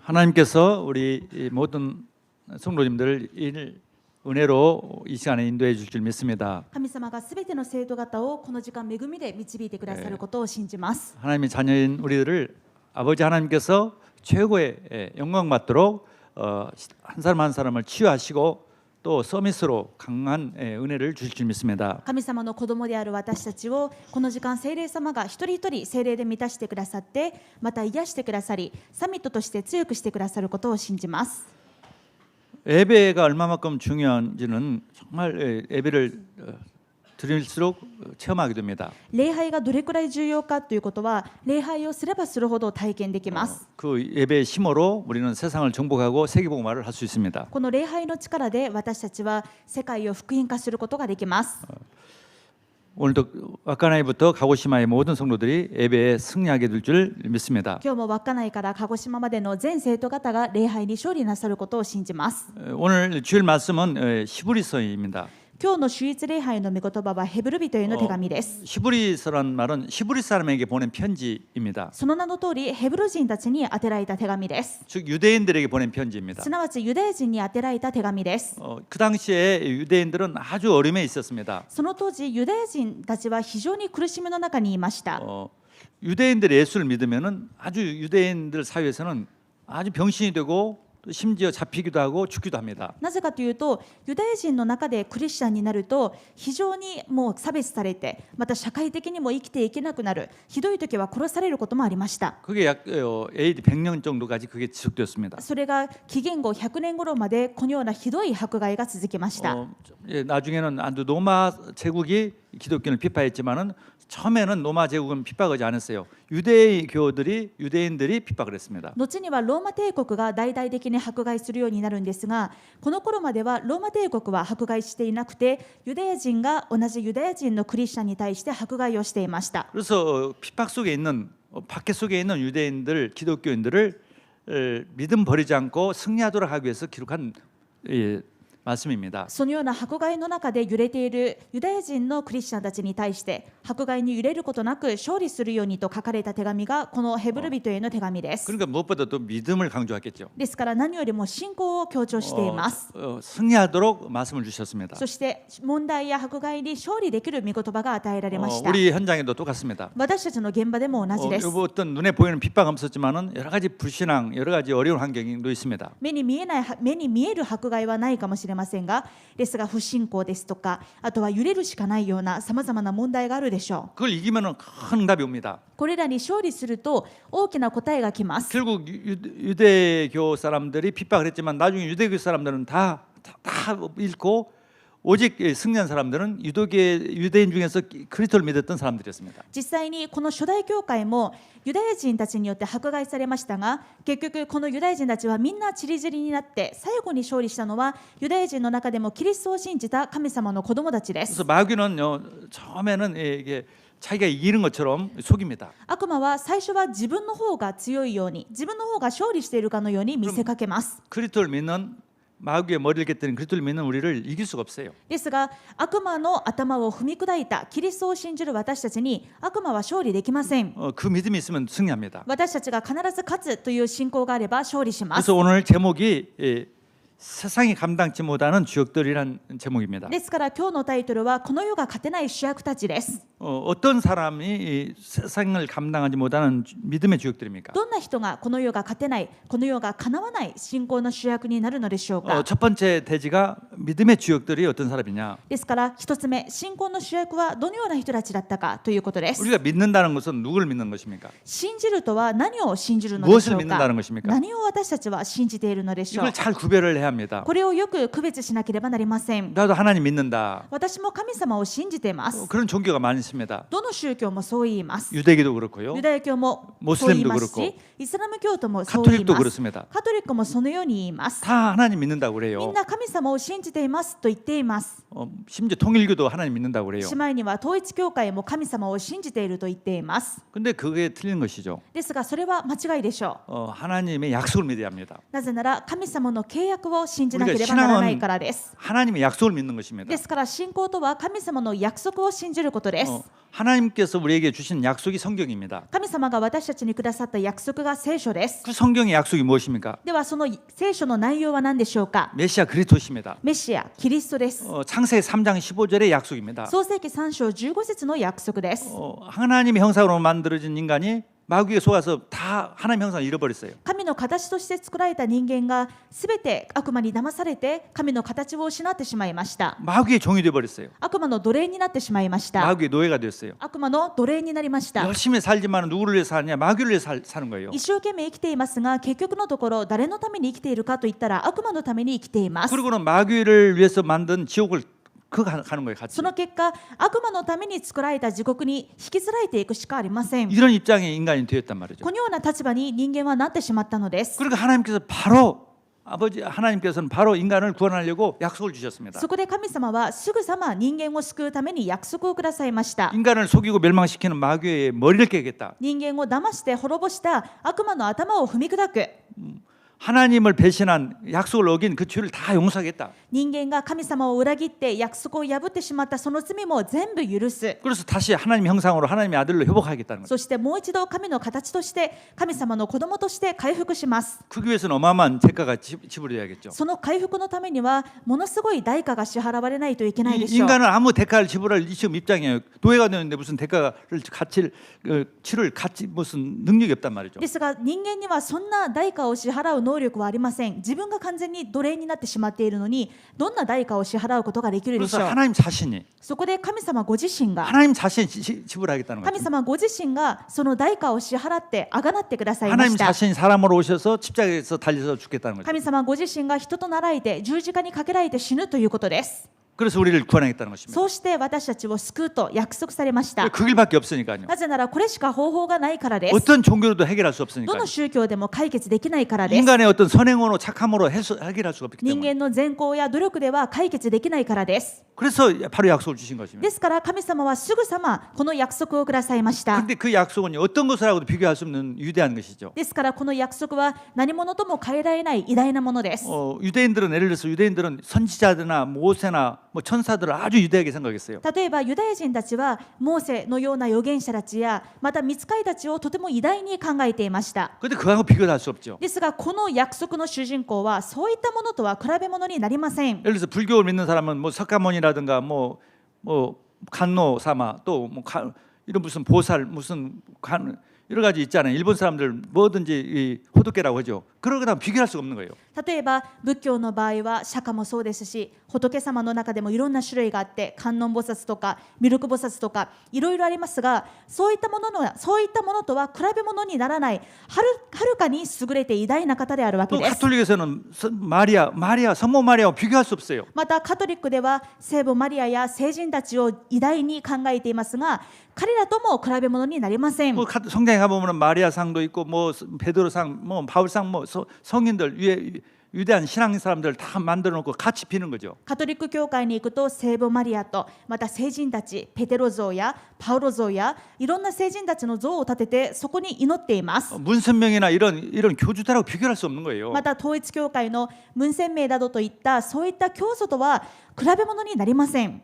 하나님께서 우리 모든 성도님들을 은혜로 이 시간에 인도해 줄 줄 믿습니다. 神様がすべての生徒方をこの時間恵みで導いてくださることを信じます。 하나님의 자녀인 우리들을 아버지 하나님께서 최고의 영광 받도록 한 사람 한 사람을 치유하시고 또 서밋으로 강한 은혜를 주실 줄 믿습니다. 神様の子供である私たちをこの時間聖霊様が一人一人聖霊で満たしてくださってまた癒してくださりサミットとして強くしてくださることを信じます。 예배가 얼마만큼 중요한지는 정말 예배를 드릴수록 체험하게 됩니다. 礼拝がどれくらい重要かということは礼拝をすればするほど体験できます。 그 예배의 힘으로 우리는 세상을 정복하고 세계복음화를 할 수 있습니다. この礼拝の力で私たちは世界を福音化することができます。 오늘도 와카나이부터 가고시마의 모든 성도들이 예배에 승리하게 될 줄 믿습니다. 今日も稚内から鹿児島までの全生徒方が礼拝に勝利なさることを信じます。 오늘 주일 말씀은 히브리서입니다. 今日の主日礼拝の御言葉はヘブル人への手紙です。 히브리서란 말은 히브리 사람에게 보낸 편지입니다. その名の通りヘブル人たちに宛てられた手紙です。 즉 유대인들에게 보낸 편지입니다. すなわちユダヤ人に宛てられた手紙です。 그 당시에 유대인들은 아주 어려움에 있었습니다. その当時ユダヤ人たちは非常に苦しみの中にいました。 유대인들이 예수를 믿으면은 아주 유대인들 사회에서는 아주 병신이 되고 또 심지어 잡히기도 하고 죽기도 합니다. なぜかというとユダヤ人の中でクリスチャンになると非常にもう差別されてまた社会的にも生きていけなくなるひどい時は殺されることもありました。 그게 약 AD 100년 정도까지 그게 지속되었습니다. それが紀元後100年頃までこのようなひどい迫害が続きました。 나중에는 아주 로마 제국이 기독교를 비판했지만은 처음에는 로마 제국은 핍박하지 않았어요. 유대인들이 핍박을 했습니다. 後にはローマ帝国が大々的に迫害するようになるんですがこの頃まではローマ帝国は迫害していなくてユダヤ人が同じユダヤ人のクリスチャンに対して迫害をしていました。 그래서 핍박 속에 있는 박해 속에 있는 유대인들, 기독교인들을 믿음 버리지 않고 승리하도록 하기 위해서 기록한 말씀입니다. そのような迫害の中で揺れているユダヤ人のクリスチャンたちに対して迫害に揺れることなく勝利するようにと書かれた手紙がこのヘブル人への手紙です。 그러니까 무엇보다 또 믿음을 강조했겠죠. ですから何よりも信仰を強調しています。 승리하도록 말씀을 주셨습니다. そして問題や迫害に勝利できる御言葉が与えられました。 우리 현장에도 똑같습니다. 私たちの現場でも同じです。 어떤 눈에 보이는 핍박 없었지만은 여러 가지 불신앙, 여러 가지 어려운 환경도 있습니다. 目に見える迫害はないかもしれませんがですが不信仰ですとかあとは揺れるしかないようなさまざまな問題があるでしょう。 그걸 이기면은 큰 응답이 옵니다. これらに勝利すると大きな答えが来ます。 결국 유대교 사람들이 핍박을 했지만 나중에 유대교 사람들은 다 잃고 오직 승리한 사람들은 유대인 중에서 그리스도를 믿었던 사람들이었습니다. 実際にこの初代教会もユダヤ人たちによって迫害されましたが結局このユダヤ人たちはみんな散り散りになって最後に勝利したのはユダヤ人の中でもキリストを信じた神様の子供たちです。 그래서 마귀는요 처음에는 이게 자기가 이기는 것처럼 속입니다. 悪魔は最初は自分の方が強いように自分の方が勝利しているかのように見せかけます。 그리스도를 믿는 마귀의 머리를 겠다는 그리스도를 믿는 우리를 이길 수가 없어요. ですが悪魔の頭を踏み砕いたキリストを信じる私たちに悪魔は勝利できません。 그 믿음이 있으면 승리합니다. 私たちが必ず勝つという信仰があれば勝利します。 그래서 오늘 제목이 세상이 감당치 못하는 주역들이란 제목입니다. ですから今日のタイトルはこの世が勝てない主役たちです。 어떤 사람이 세상을 감당하지 못하는 믿음의 주역들입니까? どんな人がこの世が勝てないこの世が叶わない信仰の主役になるのでしょうか。 첫 번째 대지가 믿음의 주역들이 어떤 사람이냐? ですから一つ目信仰の主役はどのような人たちだったかということです。 우리가 믿는다는 것은 누구를 믿는 것입니까? 信じるとは何を信じるのでしょ 무엇을 う 믿는다는 か。 것입니까? 何を私たちは信じているのでしょう。 이걸 잘 구별을 해야 합니다. これをよく区別しなければなりません。 나도 하나님 믿는다. 私も神様を信じています。 그런 종교가 많이 있습니다. どの宗教もそう言います。 유대교도 그렇고요. ユダヤ教もそう言います 모슬렘도 し、イスラム教徒もそう 카톨릭도 言います。 그렇습니다. カトリックもそのように言います。 다 하나님 믿는다고 み 그래요. んな神様を信じていますと言っています。 심지어 통일교도 하나님 믿는다고 그래요. 姉妹には統一教会も神様を信じていると言っています。 근데 그게 틀린 것이죠. ですがそれは間違いでしょう。 하나님의 약속을 믿어야 합니다. なぜなら神様の契約を信じなければならないからです。 하나님의 약속을 믿는 것입니다. ですから信仰とは神様の約束を信じることです。 하나님께서 우리에게 주신 약속이 성경입니다. 神様が私たちにくださった約束が聖書です。 그 성경의 약속이 무엇입니까? ではその聖書の内容は何でしょうか。 메시아 그리스도십니다. メシア、キリストです。 창세기 3장 15절의 약속입니다. 創世記3章15節の約束です。 하나님의 형상으로 만들어진 인간이 마귀에 속아서 다 하나님의 형상을 잃어버렸어요. 神の形として作られた人間がすべて悪魔に騙されて神の形を失ってしまいました。 마귀의 종이 되어버렸어요. 悪魔の奴隷になってしまいました。 마귀의 노예가 됐어요. 悪魔の奴隷になりました。 열심히 살지만 누구를 위해서 사느냐? 마귀를 위해서 사는 거예요. 一生懸命生きていますが結局のところ誰のために生きているかといったら悪魔のために生きています。 그리고는 마귀를 위해서 만든 지옥을 가는 거예요. 같이. その結果悪魔のために作られた地獄に引きずられていくしかありません。 이런 입장의 인간이 되었단 말이죠. このような立場に人間はなってしまったのです。 그러니까 하나님께서 바로 아버지 하나님께서는 바로 인간을 구원하려고 약속을 주셨습니다. そこで神様はすぐさま人間を救うために約束をくださいました。 인간을 속이고 멸망시키는 마귀의 머리를 깨겠다. 人間を騙して滅ぼした悪魔の頭を踏み砕く。 하나님을 배신한 약속을 어긴 그 죄를 다 용서하겠다. 人間が神様を裏切って約束を破ってしまったその罪も全部許す。 그래서 다시 하나님의 형상으로 하나님의 아들로 회복하겠다는 거죠. そしてもう一度神の形として神様の子供として回復します。 그 위해서는 어마어마한 대가가 지불해야겠죠. その回復のためにはものすごい代価が支払われないといけないでしょう。 인간은 아무 대가를 지불할 지금 입장이에요. 노예가 되는데 무슨 대가를 치를 같이 무슨 능력이 없단 말이죠. ですが人間にはそんな代価を支払う能力はありません。自分が完全に奴隷になってしまっているのにどんな代価を支払うことができるでしょ 그래서 う。 하나님 자신이 そこで神様ご自身が 하나님 자신이 지불하겠다는 神 거죠. 様ご自身がその代価を支払ってあがなってくださいま 하나님 した。 자신이 사람으로 오셔서 십자가에서 달려서 죽겠다는 거죠. 神様ご自身が人となられて十字架にかけられて死ぬということです。 그래서 우리를 구원하겠다는 것입니다. そうして私たちを救うと約束されました。 그 길밖에 없으니까요. なぜならこれしか方法がないからです。 어떤 종교로도 해결할 수 ど 없으니까요. の宗教でも解決できないからです。 인간의 어떤 선행으로 착함으로 해결할 수가 없기 人 때문에. 間の善行や努力では解決できないからです。 그래서 바로 약속을 주신 것입니다. ですから神様はすぐさまこの約束をくださいました。 그런데 그 약속은 어떤 것이라고도 비교할 수 없는 위대한 것이죠. ですからこの約束は何者とも変えられない偉大なものです。 유대인들은 예를 들어서 유대인들은 선지자들이나 모세나 뭐 천사들을 아주 유대하게 생각했어요. 例えばユダヤ人たちはモーセのような預言者たちやまた御使いたちをとても偉大に考えていました。 그런데 그하고 비교할 수 없죠. ですがこの約束の主人公はそういったものとは比べ物になりません。 예를 들어서 불교를 믿는 사람은 뭐 석가모니라든가 뭐 간노사마 또 뭐 이런 무슨 보살 무슨 여러 가지 있잖아요. 일본 사람들 뭐든지 이 호독계라고 하죠. 그런 거랑 비교할 수가 없는 거예요. 例えば仏教の場合は釈迦もそうですし仏様の中でもいろんな種類があって観音菩薩とか弥勒菩薩とかいろいろありますがそういったものとは比べ物にならないはるかに優れて偉大な方であるわけ 또 です。 가톨릭에서는 성모 마리아와 비교할 수 없어요. またカトリックでは聖母マリアや聖人たちを偉大に考えていますが彼らとも比べ物になりません。 뭐 성경에 가보면 마리아상도 있고 뭐 베드로상 뭐 바울상 뭐 성인들 위대한 신앙 사람들 다 만들어 놓고 같이 비는 거죠. カトリック教会に行くと聖母マリアとまた聖人たちペテロ像やパウロ像やいろんな聖人たちの像を立ててそこに祈っています。 문선명이나 이런 교주들하고 비교할 수 없는 거예요. また統一教会の文鮮明などといったそういった教祖とは比べ物になりません。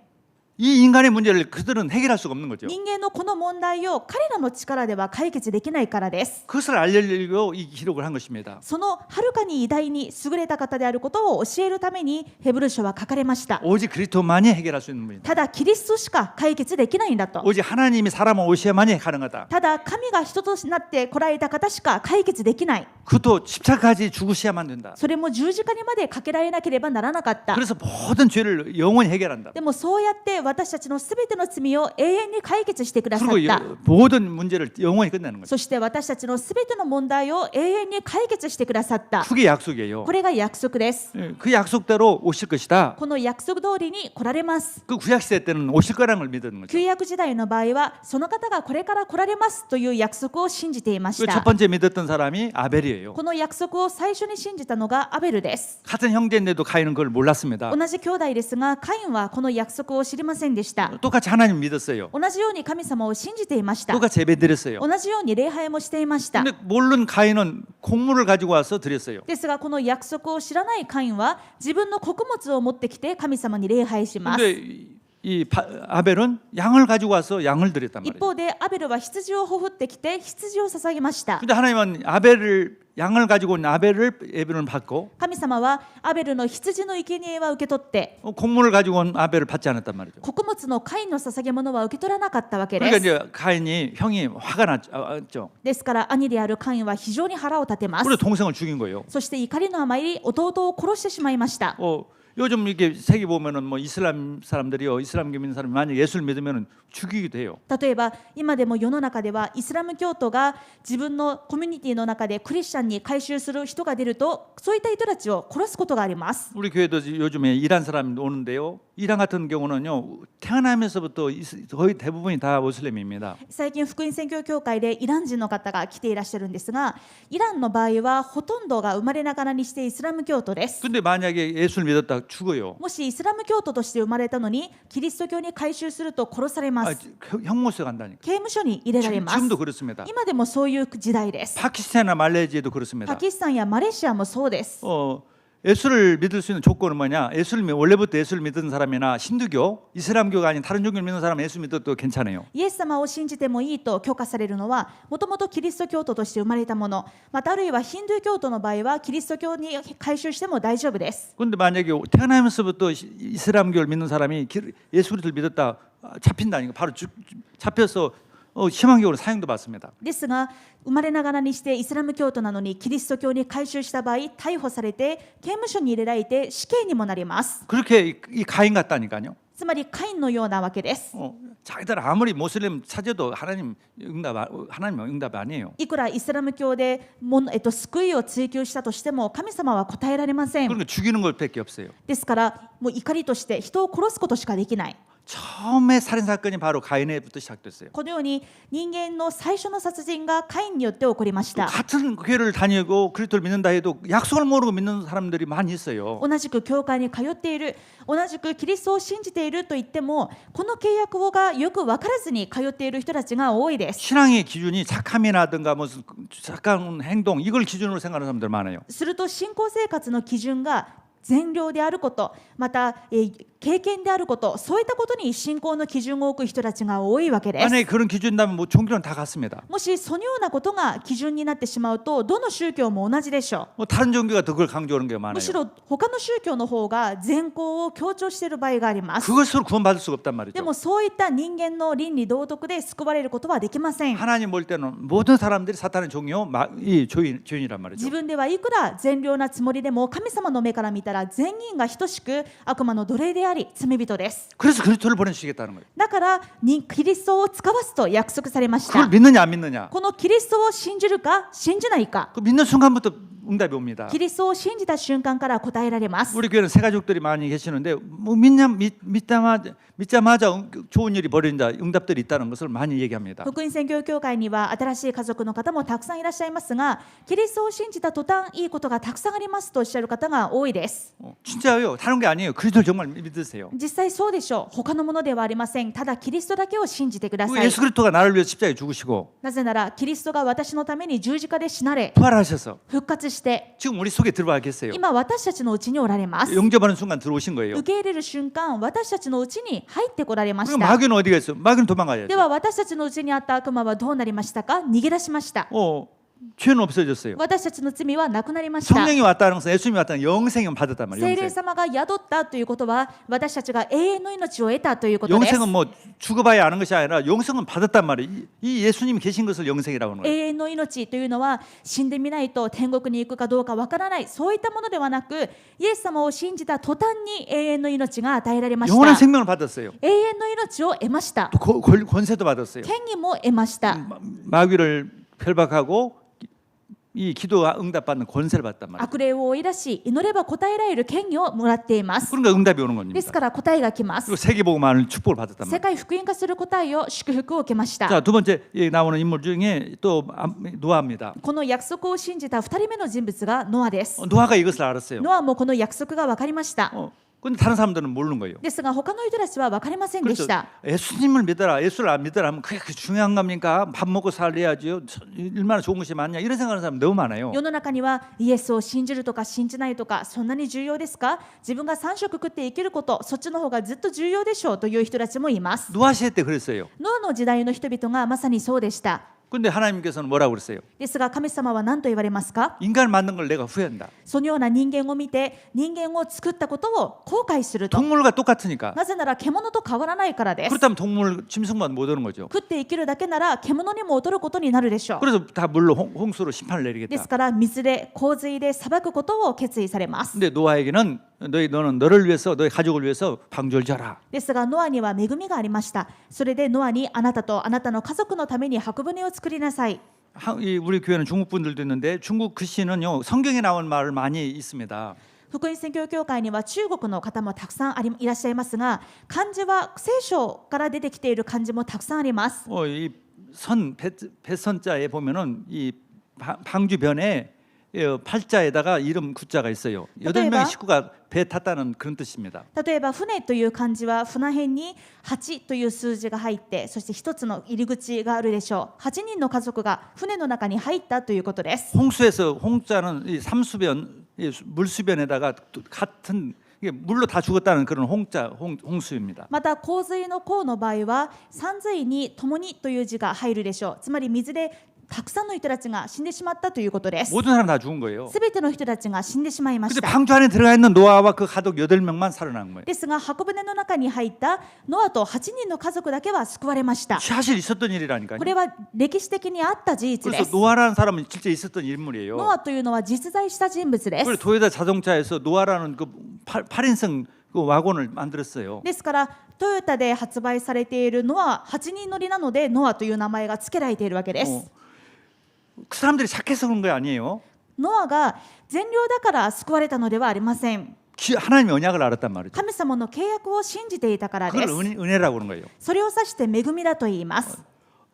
이 인간의 문제를 그들은 해결할 수가 없는 거죠. 人間のこの問題を彼らの力では解決できないからです。 그것을 알려고 이 기록을 한 것입니다. そのはるかに偉大に優れた方であることを教えるためにヘブル書は書かれました。 오직 그리스도만이 해결할 수 있는 분이다. ただキリストしか解決できないんだと。 오직 하나님이 사람을 오셔야만이 가능하다. ただ神が人となって来られた方しか解決できない。 그것도 십자가까지 죽으셔야만 된다. それも十字架にまでかけられなければならなかった。 그래서 모든 죄를 영원히 해결한다. でもそうやって私たちのすべての罪を永遠に解決してくださっ 그리고 た。 모든 문제를 영원히 끝내는 거죠. そして私たちのすべての問題を永遠に解決してくださった。 그게 약속이에요. これが約束です。 그 약속대로 오실 것이다. この約束通りに来られます。 그 구약 시대 때는 오실 거라는 걸 믿는 거죠. 旧約時代の場合はその方がこれから来られますという約束を信じていまし 그 첫 た。 번째 믿었던 사람이 아벨이에요. 아벨이에요. この約束を最初に信じたのがアベルです。 같은 형제인데도 가인은 그걸 몰랐습니다. 同じ兄弟ですが、カインはこの約束を知りませんでした。 똑같이 하나님 믿었어요. 同じように神様を信じていました。 똑같이 예배드렸어요. 同じように礼拝もしていました。 근데 모르는 가인은 곡물을 가지고 와서 드렸어요. ですがこの約束を知らないカインは自分の穀物を持ってきて神様に礼拝します。 근데 이 아벨은 양을 가지고 와서 양을 드렸단 一 말이에요. 方でアベルは羊をほふってきて羊を捧げました。 근데 하나님은 아벨을 양을 가지고 온 아벨을 예배를 받고 神様はアベルの羊の生贄は受け取って 곡물을 가지고 온 아벨을 받지 않았단 말이죠. 穀物のカインの捧げ物は受け取らなかったわけで 그러니까 す。 이제 가인이 형이 화가 났죠. ですから兄であるカインは非常に腹を立てます。 그래서 동생을 죽인 거예요. そして怒りのあまり弟を殺してしまいました。 요즘 이렇게 세계 보면은 뭐 이슬람 사람들이요, 이슬람교 믿는 사람이 만약 예수를 믿으면은 죽이기도 해요. 例えば今でも世の中ではイスラム教徒が自分のコミュニティの中でクリスチャンに改宗する人が出るとそういった人たちを殺すことがあります。 우리 교회도 요즘에 이란 사람이 오는데요. 이란 같은 경우는요, 태어나면서부터 거의 대부분이 다 모슬림입니다. 最近福音宣教協会でイラン人の方が来ていらっしゃるんですが、イランの場合はほとんどが生まれながらにしてイスラム教徒です。 근데 만약에 예수를 믿었다 죽어요. もしイスラム教徒として生まれたのにキリスト教に改宗すると殺されます。 형무소에 간다니까. 刑務所に入れられます。 지금도 그렇습니다. 今でもそういう時代です。 파키스탄이나 말레이시아도 그렇습니다. パキスタンやマレーシアもそうです。 예수를 믿을 수 있는 조건은 뭐냐? 원래부터 예수를 믿는 사람이나 힌두교, 이슬람교가 아닌 다른 종교를 믿는 사람은 예수 믿어도 괜찮아요. イエス様を信じてもいいと許可されるのはもともとキリスト教徒として生まれたもの、またあるいはヒンドゥー教徒の場合はキリスト教に改宗しても大丈夫です。 그런데 만약에 태어나면서부터 이슬람교를 믿는 사람이 예수 그리스도를 믿었다 잡힌다니까 바로 잡혀서 희망교로 사형도 받습니다. ですが生まれながらにしてイスラム教徒なのにキリスト教に改宗した場合逮捕されて刑務所に入れられて死刑にもなります。 그렇게 이 가인 같다니까요. つまりカインのようなわけです。 자기들 아무리 모슬림 찾아도 하나님 응답 아니에요. いくらイスラム教で救いを追求したとしても神様は答えられません。 그러니까 죽이는 것밖에 없어요. ですからもう怒りとして人を殺すことしかできない。 처음에 살인 사건이 바로 가인에부터 시작됐어요. このように人間の最初の殺人がカインによって起こりました。 같은 교회를 다니고 그리스도를 믿는다 해도 약속을 모르고 믿는 사람들이 많이 있어요. 同じく教会に通っている、同じくキリストを信じていると言ってもこの契約法がよく分からずに通っている人たちが多いです。 신앙의 기준이 착함이라든가 무슨 착한 행동 이걸 기준으로 생각하는 사람들 많아요. すると信仰生活の基準が善良であること、また、経験であること、そういったことに信仰の基準を置く人たちが多いわけです。 만약에 그런 기준이라면 뭐 종교는 다 같습니다. もしそのようなことが基準になってしまうとどの宗教も同じでしょ 뭐 다른 종교가 더 그걸 강조하는 게 う。む 많아요. しろ他の宗教の方が善行を強調している場合があります。 그것으로 구원받을 수가 없단 で 말이죠. もそういった人間の倫理道徳で救われることはできません。 하나님 볼 때는 모든 사람들이 사탄의 종이요, 이 죄인이란 말이죠. 自分ではいくら善良なつもりでも神様の目から見たら善人が等しく悪魔の奴隷であり罪人です。 그래서 그리스도를 보내주시겠다는 거예요. だからキリストを使わすと約束されまし 그걸 た。 믿느냐 안 믿느냐. このキリストを信じるか信じないか、 그 믿는 순간부터 응답이 옵니다. キリストを信じた瞬間から答えられます。 우리 교회는 세 가족들이 많이 계시는데 뭐 믿자마자 좋은 일이 벌어진다 응답들이 있다는 것을 많이 얘기합니다. 福音宣教協会には新しい家族の方もたくさんいらっしゃいますが、キリストを信じた途端いいことがたくさんありますとおっしゃる方が多いです。 진짜요. 다른 게 아니에요. 그리스도를 정말 믿으세요. 実際そうでしょう。他のものではありません。ただキリストだけを信じてください。 예수 그리스도가 나를 위해 십자가에 죽으시고 なぜならキリストが私のために十字架で死なれ 부활하셔서 復活して 지금 우리 속에 들어와 계세요. 今私たちのうちにおられます。 영접하는 순간 들어오신 거예요. 受け入れる瞬間私たちのうちに入ってこられまし 그럼 た。 마귀는 어디가 있어요? 마귀는 도망가야죠. では私たちのうちにあった悪魔はどうなりましたか？逃げ出しました。 죄는 없어졌어요. 私たちの罪はなくなりました。 성령이 왔다는 것은 예수님이 왔다는 영생을 받았단 聖 말이에요. 霊 영생. 様が宿ったということは私たちが永遠の命を得たということです。 영생은 뭐 죽어봐야 아는 것이 아니라 영생은 받았단 말이에요. 이 예수님이 계신 것을 영생이라고 하는 永 거예요. 遠の命というのは死んでみないと天国に行くかどうかわからない、そういったものではなくイエス様を信じた途端に永遠の命が与えられまし 영원한 た。 생명을 받았어요. 永遠の命を得ました。 또 권세도 받았어요. 権威も得ました。 마귀를 펼박하고 이 기도 응답받는 권세를 받단 말이에요. 悪霊を追い出し祈れば答えられる権威をもらっています。 그러니까 응답이 오는 で 겁니다. すから答えが来ます。 그리고 세계복음화를 축복을 받았단 世 말이에요. 界福音化する答えを祝福を受けました。 자, 두 번째 나오는 인물 중에 또 노아입니다. この約束を信じた2人目の人物がノアです。 노아가 이것을 알았어요. ノアもこの約束が分かりました。 근데 다른 사람들은 모르는 거예요. ですが他の人たちは分かりませんで 그래서 した。 예수님을 믿어라, 예수를 안 믿어라 하면 그게 중요한 겁니까? 밥 먹고 살려야지요. 얼마나 좋은 것이 많냐 이런 생각하는 사람 너무 많아요. 世の中にはイエスを信じるとか信じないとかそんなに重要ですか？自分が3食食って生きることそっちの方がずっと重要でしょうという人たちもいます。 노아 시대 때 그랬어요. ノアの時代の人々がまさにそうでした。 근데 하나님께서는 뭐라고 그랬어요? ですが神様は何と言われますか？ 인간을 만든 걸 내가 후회한다. そのような人間を見て人間を作ったことを後悔すると。 동물과 똑같으니까. なぜなら獣と変わらないからです。 그렇다면 동물 짐승만 못 오는 거죠. 食って生きるだけなら獣にも劣ることになるでしょう。 그래서 다 물로 홍수로 심판을 で 내리겠다. すから水で洪水で裁くことを決意されます。 근데 노아에게는 너는 너를 위해서 너의 가족을 위해서 방주를 져라. ですがノアには恵みがありました。それでノアにあなたとあなたの家族のために箱舟を作りなさい。 우리 교회는 중국 분들도 있는데 중국 글씨는요 성경에 나온 말을 많이 있습니다. 福音宣教協会には中国の方もたくさんいらっしゃいますが漢字は聖書から出てきている漢字もたくさんあります。 이선 배선자에 보면은 이 방주변에 팔자에다가 이름 구자가 있어요. 8명의 식구가 배 탔다는 그런 뜻입니다. 例えば船という漢字は船辺に8という数字が入ってそして一つの入り口があるでしょう。8人の家族が船の中に入ったということです。 홍수에서 홍자는 이 삼수변 물수변에다가 같은 물로 다 죽었다는 그런 홍수입니다. また洪水の洪の場合は三髄に共にという字が入るでしょう。つまり水でたくさんの人たちが死んでしまったということです。 모든 사람 다 죽은 거예요. すべての人たちが死んでしまいまし 근데 た。 방주 안에 들어가 있는 노아와 그 가족 8명만 살아난 거예요. ですが箱舟の中に入ったノアと8人の家族だけは救われました。 사실 있었던 일이라니까요. これは歴史的にあった事実で 그래서 す。 노아라는 사람은 실제 있었던 인물이에요. ノアというのは実在した人物で 그리고 す。 도요타 자동차에서 노아라는 그 8인승 그 와곤을 만들었어요. ですからトヨタで発売されているノア8人乗りなのでノアという名前が付けられているわけです。 그 사람들이 착해서 그런 거 아니에요. ノアが善良だから救われたのではありません。 하나님의 언약을 알았단 말이죠. 神様の契約を信じていたからで 그걸 す。 은혜라고 그러는 거예요. それを指して恵みだと言います。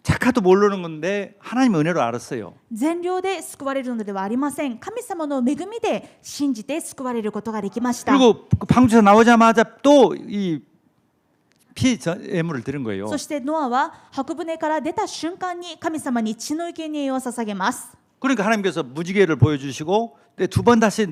착하도 모르는 건데 하나님의 은혜로 알았어요. 善良で救われるのではありません。神様の恵みで信じて救われることができました。 그리고 방주에서 나오자마자 또 이 피예물을 드린 거예요. そしてノアは箱舟から出た瞬間に神様に血の生贄を捧げます。 그러니까 하나님께서 무지개를 보여주시고 두 번 다시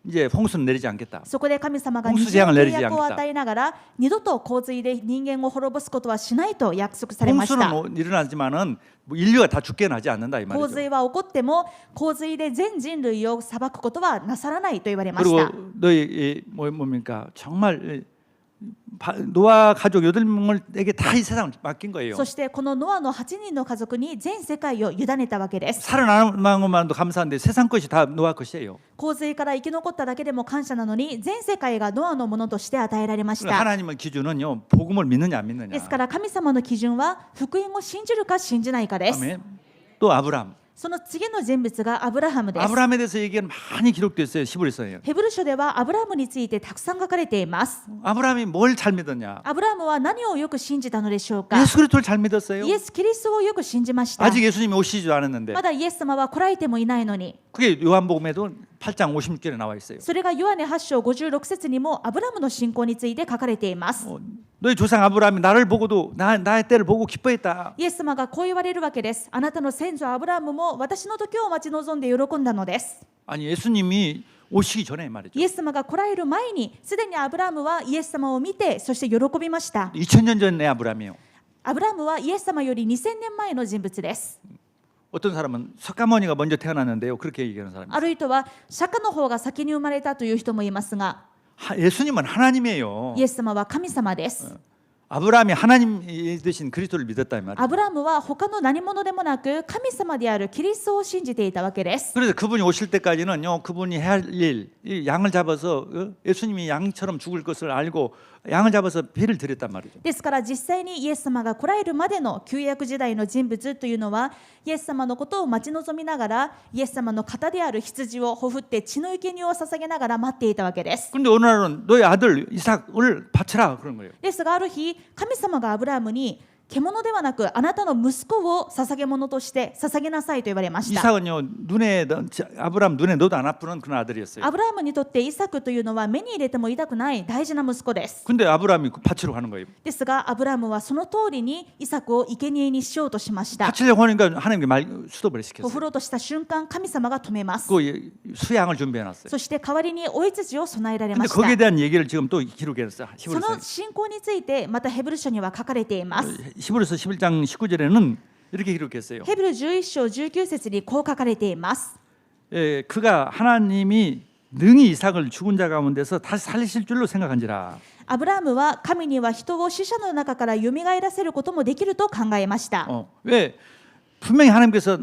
이제 홍수는 내리지 않겠다. そこで神様が 홍수 二重 재앙을 の契 내리지 約を 않겠다. 与えながら二度と洪水で人間を滅ぼすことはしないと約束されました。 홍수는 일어나지만은 뭐 인류가 다 죽게는 하지 않는다 이 洪 말이죠. 水は起こっても洪水で全人類を裁くことはなさらないと言われました。 그리고 너희 뭡니까 정말 노아 가족 8명에게 다 이 세상을 맡긴 거예요. そしてこのノアの8人の家族に全世界を委ねたわけです。 살아남은 것만도 감사한데 세상 것이 다 노아 것이에요. 洪水から生き残っただけでも感謝なのに全世界がノアのものとして与えられまし 그러니까 た。 하나님의 기준은요 복음을 믿느냐 안 믿느냐. ですから神様の基準は福音を信じるか信じないかです。 아멘. 또 아브람. その次の人物がアブラハムです。 아브람에 대해서 얘기는 많이 기록되어 있어요. 히브리서에. ヘブル書ではアブラハムについてたくさん書かれています。 아브람이 뭘 잘 믿었냐? アブラハムは何をよく信じたのでしょうか。 예수 그리스도를 잘 믿었어요. イエス・キリストをよく信じました。 아직 예수님이 오시지도 않았는데. まだイエス様は来られてもいないのに。 그게 요한복음에도 8장 56절에 나와 있어요. それがヨハネ8章56節にもアブラハムの信仰について書かれています。 너희 조상 아브라함이 나를 보고도 나의 때를 보고 기뻐했다. イエス様がこう言われるわけです。あなたの先祖アブラハムも私の時を待ち望んで喜んだのです。 아니 예수님이 오시기 전에 말이죠. イエス様が来られる前にすでにアブラハムはイエス様を見てそして喜びました。 2000년 전의 아브라함이에요. アブラハムはイエス様より2000年前の人物です。 어떤 사람은 석가모니가 먼저 태어났는데요. 그렇게 얘기하는 사람이. ある人は釈迦の方が先に生まれたという人もいますが 예수님은 하나님이에요. イエス様は神様です。 아브라함이 하나님 되신 그리스도를 믿었다 이 말이에요. アブラハムは他の何者でもなく神様であるキリストを信じていたわけです。 그래서 그분이 오실 때까지는요. 그분이 해야 할 일, 이 양을 잡아서 예수님이 양처럼 죽을 것을 알고 양을 잡아서 배를 드렸단 말이죠. ですから実際にイエス様が来られるまでの旧約時代の人物というのはイエス様のことを待ち望みながらイエス様の型である羊をほふって血の生贄を捧げながら待っていたわけです。 근데 어느 날은 너의 아들 이삭을 바쳐라 그런 거예요. ですがある日神様がアブラハムに獣ではなくあなたの息子を捧げ物として捧げなさいと言われました。 이삭은요 아브라함 눈에 넣어도 안 아프는 그런 아들이었어요. アブラハムにとってイサクというのは目に入れても痛くない大事な息子です。 근데 아브라함이 바치러 가는 거예요. ですがアブラハムはその通りにイサクを生贄にしようとしました。 바치려고 하니까 하나님께 스톱을 振 시켰어요. ろうとした瞬間神様が止めます。 그 수양을 준비해놨어요. そして代わりにお羊を備えられ 근데 まし 거기에 た。 대한 얘기를 지금 또 기록했어요. その 히브리서. 信仰についてまたヘブル書には書かれています。 히브리서 11장 19절에는 이렇게 기록했어요. ヘブル11章19節にこう書かれています。 예, 그가 하나님이 능히 이삭을 죽은 자 가운데서 다시 살리실 줄로 생각한지라. アブラハムは神には人を死者の中から蘇らせることもできると考えました。 왜 분명히 하나님께서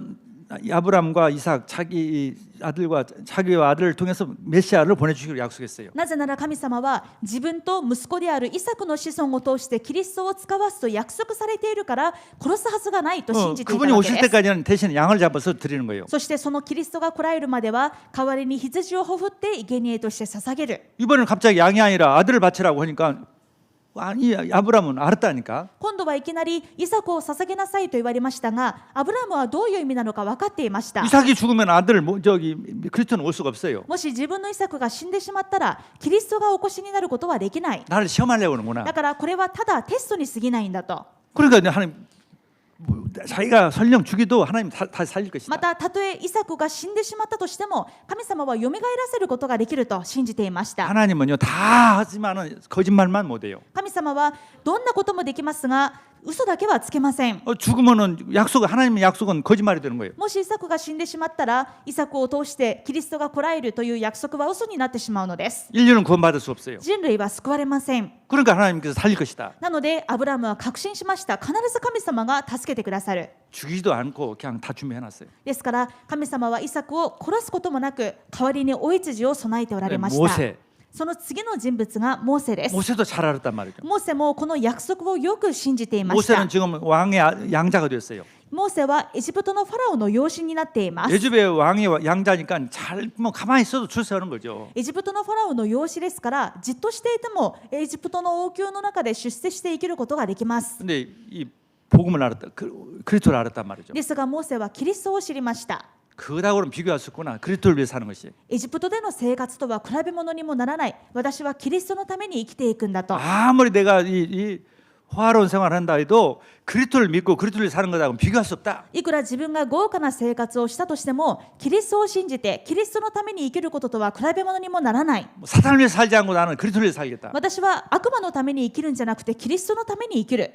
아브라함과 이삭 자기 아들과 자기와 아들을 통해서 메시아를 보내주기로 약속했어요. なぜなら神様は自分と息子であるイサクの子孫を通してキリストを使わすと約束されているから殺すはずがないと信じていた 그분이 わけ 오실 です。 때까지는 대신 양을 잡아서 드리는 거예요. そしてそのキリストが来られるまでは代わりに羊をほふって生贄として捧げる。 이번에는 갑자기 양이 아니라 아들을 바치라고 하니까 아니 아브라함은 알았다니까. 今度はいきなりイサクを捧げなさいと言われましたがアブラハムはどういう意味なのか分かっていました。 이삭이 죽으면 아들 그리스도는 올 수가 없어요. もし自分のイサクが死んでしまったらキリストがお越しになることはできない。 나를 시험하려고 하는구나. だからこれはただテストに過ぎないんだと。 그러니까 하나님 자기가 설령 죽이도 하나님 다시 살릴 것이다. またたとえイサクが死んでしまったとしても神様は蘇らせることができると信じていました。 하나님은요 다 하지만은 거짓말만 못해요. 神様はどんなこともできますが嘘だけはつけません。 죽으면은 하나님의 약속은 거짓말이 되는 거예요. もしイサクが死んでしまったらイサクを通してキリストが来られるという約束は嘘になってしまうのです。 인류는 구원받을 수 없어요. 人類は救われません。 그러니까 하나님께서 살릴 것이다. なのでアブラハムは確信しました。必ず神様が助けてくださる。 죽이지도 않고 그냥 다 준비해놨어요. ですから神様はイサクを殺すこともなく代わりにお羊を備えておられました。 모세. その次の人物がモーセです。 모세도 잘 알았단 말이죠. モーセもこの約束をよく信じていました。 모세는 지금 왕의 양자가 됐어요. モーセはエジプトのファラオの養子になっています。 애굽의 왕의 양자니까 뭐 가만히 있어도 출세하는 거죠. エジプトのファラオの養子ですからじっとしていてもエジプトの王宮の中で出世して生きることができます。 근데 이 복음을 알았다. 그리스도를 알았단 말이죠. ですがモーセはキリストを知りました。 그다고는 비교할 수 없구나. 그리스도를 위해 사는 것이. エジプトでの生活とは比べ物にもならない。私はキリストのために生きていくんだと。 아무리 내가 이 화로운 생활을 한다 해도 그리스도를 믿고 그리스도를 위해 사는 것하고는 비교할 수 없다. いくら自分が豪華な生活をしたとしてもキリストを信じてキリストのために生きることとは比べ物にもならない。 사탄을 위해 살지 않고 나는 그리스도를 위해 살겠다. 私は悪魔のために生きるんじゃなくてキリストのために生きる。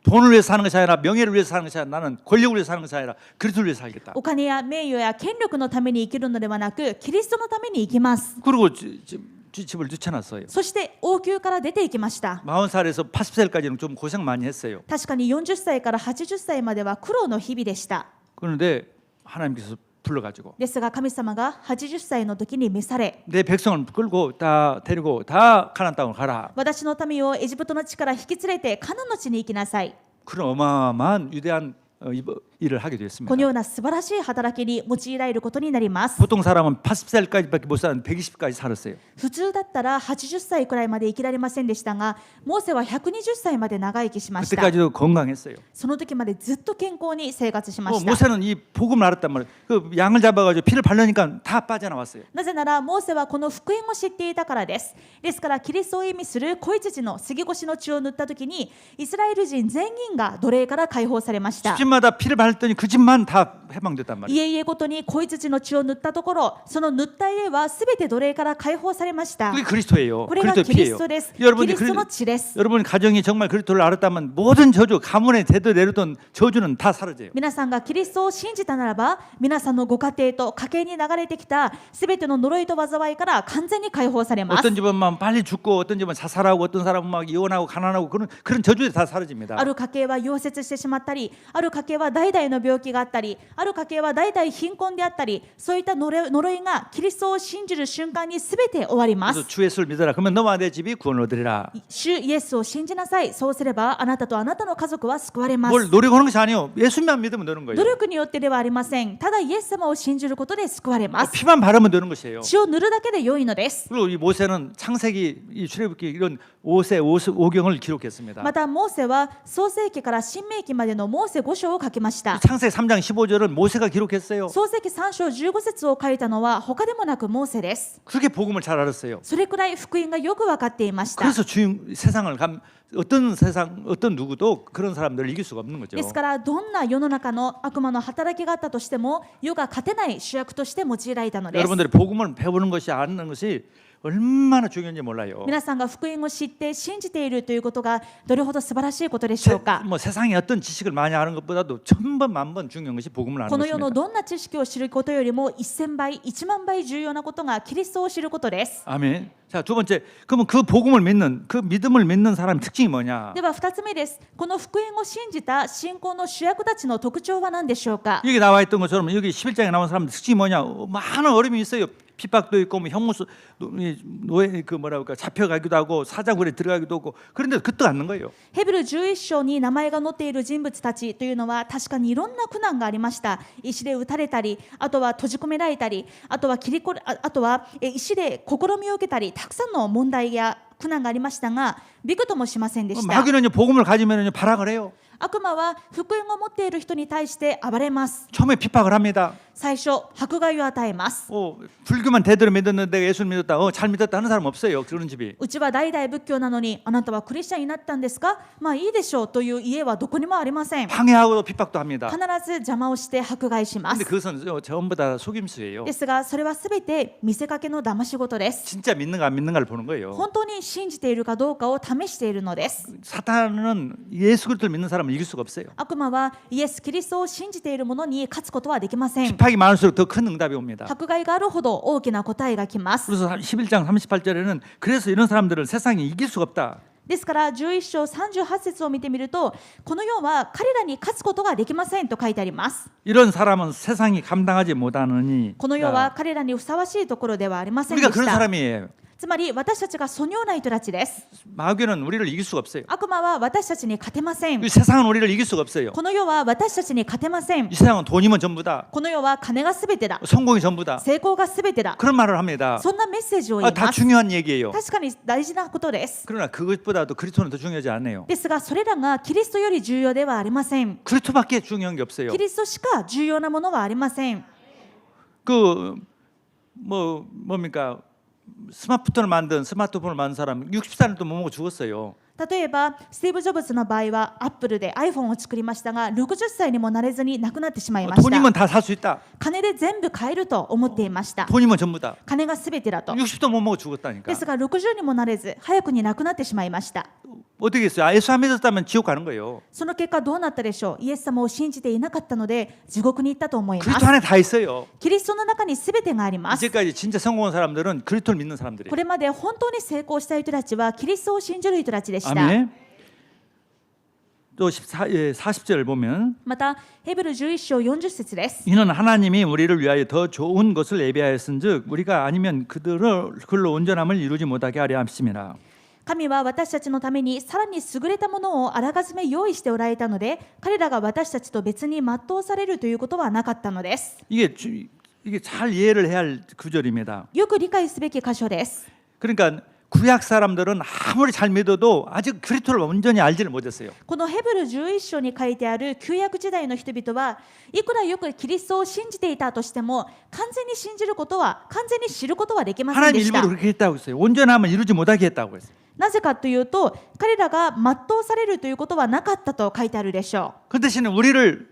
돈을 위해 사는 것이 아니라 명예를 위해 사는 것이 아니라 나는 권력을 위해 사는 것이 아니라 그리스도를 위해 살겠다. お金や名誉や権力のために生きるのではなくキリストのために生きます。 그리고 집을 뛰쳐났어요. そして王宮から出ていきました。 40살에서 80살까지는 좀 고생 많이 했어요. 確かに40歳から80歳までは苦労の日々でした。 그런데 하나님께서 불러가지고 ですが神様が80歳の時に召され 내 백성을 끌고 다 데리고 다 가나안 땅으로 가라. 私の民をエジプトの地から引き連れてカナンの地に行きなさい。 그런 어마어마한 위대한 일을 하게 こ 되었습니다. のような素晴らしい働きに用いられることになります。 보통 사람은 80살까지밖에 못 사는 120까지 살았어요. 普通だったら80歳くらいまで生きられませんでしたがモーセは120歳まで長生きしました。 그때까지도 건강했어요. その時までずっと健康に生活しました。 모세는 이 복음을 알았단 말이에요. 그 양을 잡아가지고 피를 바르니까 다 빠져나왔어요. なぜならモーセはこの福音を知っていたからです。ですからキリストを意味する子羊の杉越の血を塗った時にイスラエル人全員が奴隷から解放されました。 집집마다 피를 바르더니 그 집만 다 해방됐단 말이에요. 家々ごとに子羊の血を塗ったところその塗った家はすべて奴隷から解放されました。 그게 그리스도예요. これが 그리스도의 キリス 피예요. トです。キ 여러분이 リストの血です。 여러분 가정이 정말 그리스도를 알았다면 모든 저주, 가문에 대도 내려던 저주는 다 사라져요. 皆さんがキリストを信じたならば皆さんのご家庭と家計に流れてきたすべての呪いと災いから完全に解放されます。 어떤 집은 막 빨리 죽고 어떤 집은 자살하고 어떤 사람은 막 이혼하고 가난하고 그런 저주들이 다 사라집니다. ある家計は溶接してしまったりある家計は代々の病気があったり、ある家系は代々貧困であったり、そういった呪いがキリストを信じる瞬間に全て終わりま 그래서 す。 주 예수를 믿어라. 그러면 너와 내 집이 구원을 얻으리라. 主イエスを信じなさい。そうすればあなたとあなたの家族は救われます。 뭘 노력하는 것이 아니에요. 예수만 믿으면 되는 努 거예요. 力によってではありません。ただイエス様を信じることで救われます。 피만 바르면 되는 것이에요. 血を塗るだけで良いのです。 그리고 이 모세는 창세기, 이 출애굽기 이런 5경을 기록했습니다. またモーセは創世記から新明記までのモーセ5章を書きました。 창세기 3장 15절은 모세가 기록했어요. 創世記3章15節を書いたのは他でもなくモーセです。 그렇게 복음을 잘 알았어요. それくらい福音がよく分かっていました。 그래서 세상을 어떤 누구도 그런 사람들을 이길 수가 없는 거죠. ですからどんな世の中の悪魔の働きがあったとしても世が勝てない主役として用いられたのです。 여러분들이 복음을 배우는 것이 아는 것이 얼마나 중요한지 몰라요. 皆さんが福音を知って信じているということがどれほど素晴らしいことでしょうか。 뭐 세상의 어떤 지식을 많이 아는 것보다도 1000번 만번 중요한 것이 복음을 아는 この世の 것입니다. どんな知識を知ることよりも1000倍、1万倍重要なことがキリストを知ることです。 아멘. 자, 두 번째, 그러면 그 복음을 믿는, 그 믿음을 믿는 사람의 특징이 뭐냐? では2つ目です。この福音を信じた信仰の主役たちの特徴は何でしょうか。 여기 나와 있던 것처럼 여기 11장에 나온 사람들 특징이 뭐냐? 많은 어려움이 있어요. 핍박도 있고 뭐 형무소 노예 그 뭐랄까 잡혀가기도 하고 사자굴에 들어가기도 하고 그런데 끄떡 않는 거예요. ヘブル11章に名前が載っている人物たちというのは確かにいろんな苦難がありました。石で撃たれたり、あとは閉じ込められたり、あとは石で試みを受けたり、たくさんの問題や苦難がありましたが、びくともしませんでした。 마귀는요 복음을 가지면요 발악을 해요. 悪魔は福音を持っている人に対して暴れます。 처음에 핍박을 합니다. 最初迫害を与えます。 불교만 대대로 믿었는데 예수를 믿었다. 잘 믿었다 하는 사람 없어요. 그런 집이. うちは代々仏教なのにあなたはクリスチャンになったんですか。まあいいでしょうという家はどこにもありません。 방해하고 핍박도 합니다. 必ず邪魔をして迫害しま 근데 す。 그것은 전부 다 속임수예요. ですがそれはすべて見せかけの騙し事です。 진짜 믿는가 안 믿는가를 보는 거예요. 本当に信じているかどうかを試しているのです。 사탄은 예수 그리스도를 믿는 사람을 이길 수가 없어요. 悪魔はイエス・キリストを信じている者に勝つことはできません。 핍박이 많을수록 더 큰 응답이 옵니다. 迫害があるほど大きな答えが来ます。 그래서 11장 38절에는 그래서 이런 사람들을 세상이 이길 수가 없다. ですから11章38節を見てみると、この世は彼らに勝つことができませんと書いてあります。 이런 사람은 세상이 감당하지 못하느니 この世は彼らにふさわしいところではありませんで 우리가 し 그런 た。 사람이에요. つまり私たちがそのような人たちです。 마귀는 우리를 이길 수가 없어요. 悪魔は私たちに勝てません。 이 세상은 우리를 이길 수가 없어요. この世は私たちに勝てません 이 。 세상은 돈이면 전부다. この世は金がすべてだ。 성공이 전부다. 成功がすべてだ。 그런 말을 합니다. そんなメッセージを言い 다 ます。 중요한 얘기예요. 確かに大事なことです。 그러나 그것보다도 그리스도는 더 중요하지 않아요. ですがそれらがキリストより重要ではありません。 그리스도밖에 중요한 게 없어요. キリストしか重要なものはありません。 뭡니까? 스마트폰을 만든 사람 60살을 또 못 먹고 죽었어요. 例えばスティーブ・ジョブズの場合はアップルで iPhone を作りましたが60歳にもなれずに亡くなってしまいました。 돈이면 다 살 수 있다. 金で全部買えると思っていました。 돈이면 전부다. 金が全てだと。 60도 못 먹고 죽었다니까. ですが60にもなれず早くに亡くなってしまいました。 어떻게 했어요? 예수 안 믿었다면 지옥 가는 거예요. その結果どうなったでしょう。イエス様を信じていなかったので地獄に行ったと思います。 그리스도 안에 다 있어요. キリストの中に全てがあります。 이제까지 진짜 성공한 사람들은 그리스도를 믿는 사람들이에요. これまで本当に成功した人たちはキリストを信じる人たちでした。 아멘. 또 40절을 보면 またヘブル11章40節です。 이는 하나님이 우리를 위하여 더 좋은 것을 예비하였은즉 우리가 아니면 그들로 온전함을 이루지 못하게 하려 함심이라. 神は私たちのためにさらに優れたものをあらかじめ用意しておられたので彼らが私たちと別に全うされるということはなかったのです。 이게 잘 이해를 해야 할 구절입니다. よく理解すべき箇所です。 그러니까 구약 사람들은 아무리 잘 믿어도 아직 그리스도를 온전히 알지를 못했어요. このヘブル11章に書いてある旧約時代の人々はいくらよくキリストを信じていたとしても完全に信じることは完全に知ることはできません 하나님 でした。 일부러 그렇게 했다고 했어요. 온전함을 이루지 못하게 했다고 했어요. なぜかというと彼らが全うされるということはなかったと書いてあるでしょう。 그 대신에 우리를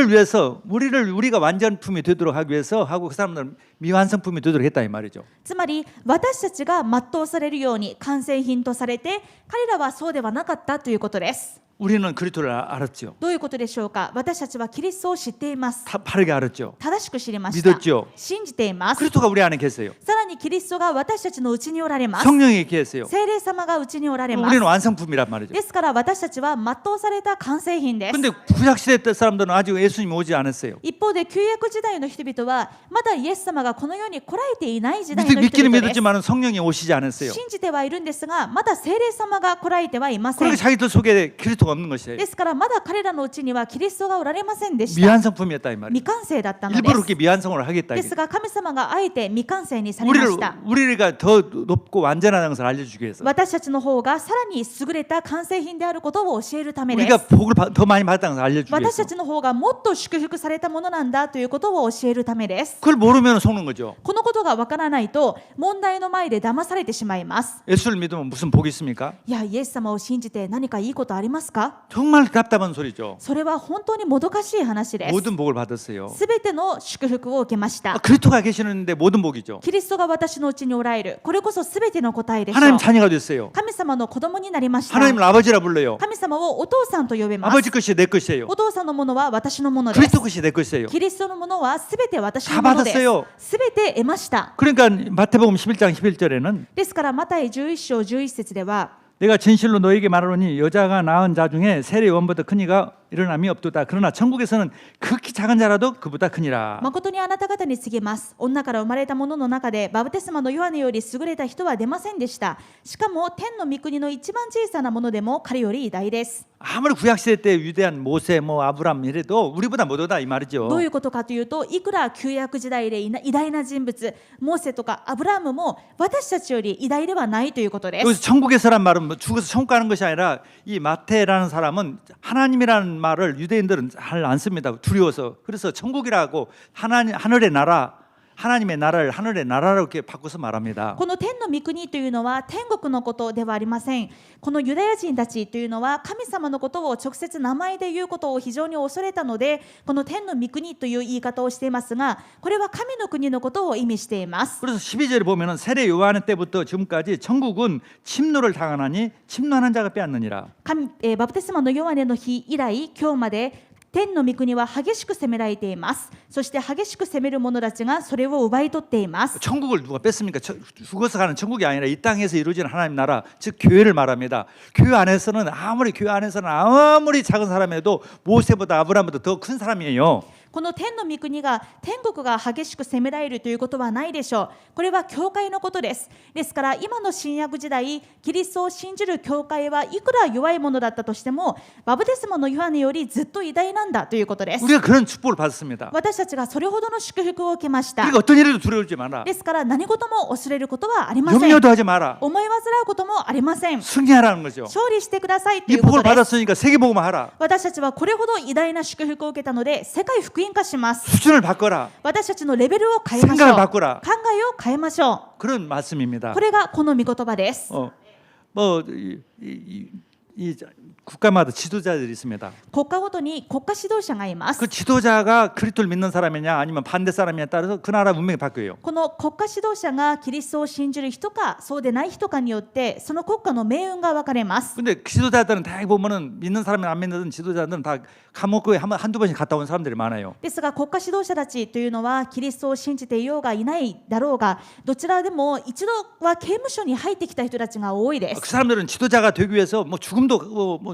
위해서 우리가 완전품이 되도록 하기 위해서 하고 그 사람들은 미완성품이 되도록 했다 이 말이죠. つまり私たちが全うされるように完成品とされて彼らはそうではなかったということです。 우리는 그리스도를 알았죠. どういうことでしょうか。私たちはキリストを知っています。 바르게 알았죠. 正しく知りました。 믿었죠. 信じています。 그리스도가 우리 안에 계세요. さらににキリストが私たちのうちにおられます。 성령이 계세요. 聖霊様がうちにおられます。 우리는 완성품이란 말이죠. ですから私たちは全うされた完成品です。 근데 구약 시대 때 사람들은 아직 예수님이 오지 않았어요. 一方で旧約時代の人々はまだイエス様がこの世に来られていない時代の人 믿기는 々です。 믿었지만 성령이 오시지 않았어요. 信じてはいるんですがまだ聖霊様が来られてはいません。 그러니까 자기들 속에 그리스도가 없는 것이에요. ですからまだ彼らのうちにはキリストがおられませんでした。 미완성품이었다 이 말이에요. 未完成だったので 일부러 す。 그렇게 미완성을 하겠다. ですが神様があえて未完成にされました。 우리가 더 높고 완전한 것을 알려주기 위해서. 私たちの方がさらに優れた完成品であることを教えるためで 우리가 す。 복을 더 많이 받았다는 것을 알려주기 私 위해서. たちの方がもっと祝福されたものなんだということを教えるためです。 그걸 모르면 속는 거죠. このことがわからないと問題の前で騙されてしまいます。 예수를 믿으면 무슨 복이 있습니까? いやイエス様を信じて何かいいことありますか？ 정말 답답한 소리죠. それは本当にもどかしい話です。 모든 복을 받았어요. すべての祝福を受けました。 그리스도가 계시는데 모든 복이죠. キリストが私のうちにおられる。これこそすべての答えでしょう。 하나님 자녀가 됐어요. 神様の子供になりました。 하나님을 아버지라 불러요. 神様をお父さんと呼べます。 아버지 것이 내 것이에요. お父さんのものは私のものです。 그리스도 것이 내 것이에요. キリストのものはすべて私のものです 받았어요 。すべて得ました。 그러니까 마태복음 11장 11절에는 ですからマタイ11章11節では 내가 진실로 너에게 말하노니 여자가 낳은 자 중에 세례 요한보다 큰 이가 일어남이 없도다. 그러나 천국에서는 극히 작은 자라도 그보다 크니라. 誠にあなた方に告げます。女から生まれた者の中でバプテスマのヨハネより優れた人は出ませんでした。しかも天の御国の一番小さなものでも彼より偉大です。 아무리 구약 시대 때 위대한 모세, 아브람 이래도 우리보다 못하다 이 말이죠. どういうことかというと、いくら旧約時代で偉大な人物、モーセとかアブラハムも私たちより偉大ではないということで 여기서 す。 천국에서란 말은 죽어서 천국 가는 것이 아니라 이 마태라는 사람은 하나님이라는 말을 유대인들은 잘 안 씁니다. 두려워서. 그래서 천국이라고 하늘의 나라, 하나님의 나라를 하늘의 나라로 이렇게 바꿔서 말합니다. この天の御国というのは天国のことではありません。このユダヤ人たちというのは神様のことを直接名前で言うことを非常に恐れたので、この天の御国という言い方をしていますが、これは神の国のことを意味しています。 그래서 12절에 보면은 세례 요한 때부터 지금까지 천국은 침노를 당하나니 침노하는 자가 빼앗느니라. バプテスマのヨハネの日以来、今日まで天の御国は激しく責められています。そして激しく責める者たちがそれを奪い取っています。 천국을 누가 뺐습니까? 죽어서 가는 천국이 아니라 이 땅에서 이루어지는 하나님 나라, 즉 교회를 말합니다. 교회 안에서는 아무리 작은 사람에도 모세보다 아브라함보다 더 큰 사람이에요. この天の御国が天国が激しく責められるということはないでしょう。これは教会のことです。ですから今の新約時代、キリストを信じる教会はいくら弱いものだったとしても、バプテスマのヨハネよりずっと偉大なんだということです。 우리가 그런 축복을 받았습니다. 私たちがそれほどの祝福を受けました。 그러니까 어떤 일에도 두려워하지 마라. ですから何事も恐れることはありません。 염려도 하지 마라. 思い煩うこともありません。 승리하라는 거죠. 勝利してくださいとい 이 うこ 복을 とです。 받았으니까 세계복음을 하라. 私たちはこれほど偉大な祝福を受けたので世界福音化します。 수준을 바꿔라. 私たちのレベルを変えましょう。 생각을 바꾸라. 考えを変えましょ 그런 う。 말씀입니다. これがこの御言葉です。 이 국가마다 지도자들이 있습니다. 国家ごとに国家指導者がいます。 그 지도자가 그리스도를 믿는 사람이냐 아니면 반대 사람이냐에 따라서 그 나라 문명이 바뀌어요. この国家指導者がキリストを信じる人かそうでない人かによってその国家の命運が分かれます。 근데 지도자들은 다 보면은 믿는 사람이 안 믿는 지도자들은 다 감옥에 한두 번씩 갔다 온 사람들이 많아요. ですが国家指導者たちというのはキリストを信じていようがいないだろうがどちらでも一度は刑務所に入ってきた人たちが多いで 그 す。 사람들은 지도자가 되기 위해서 뭐 죽음도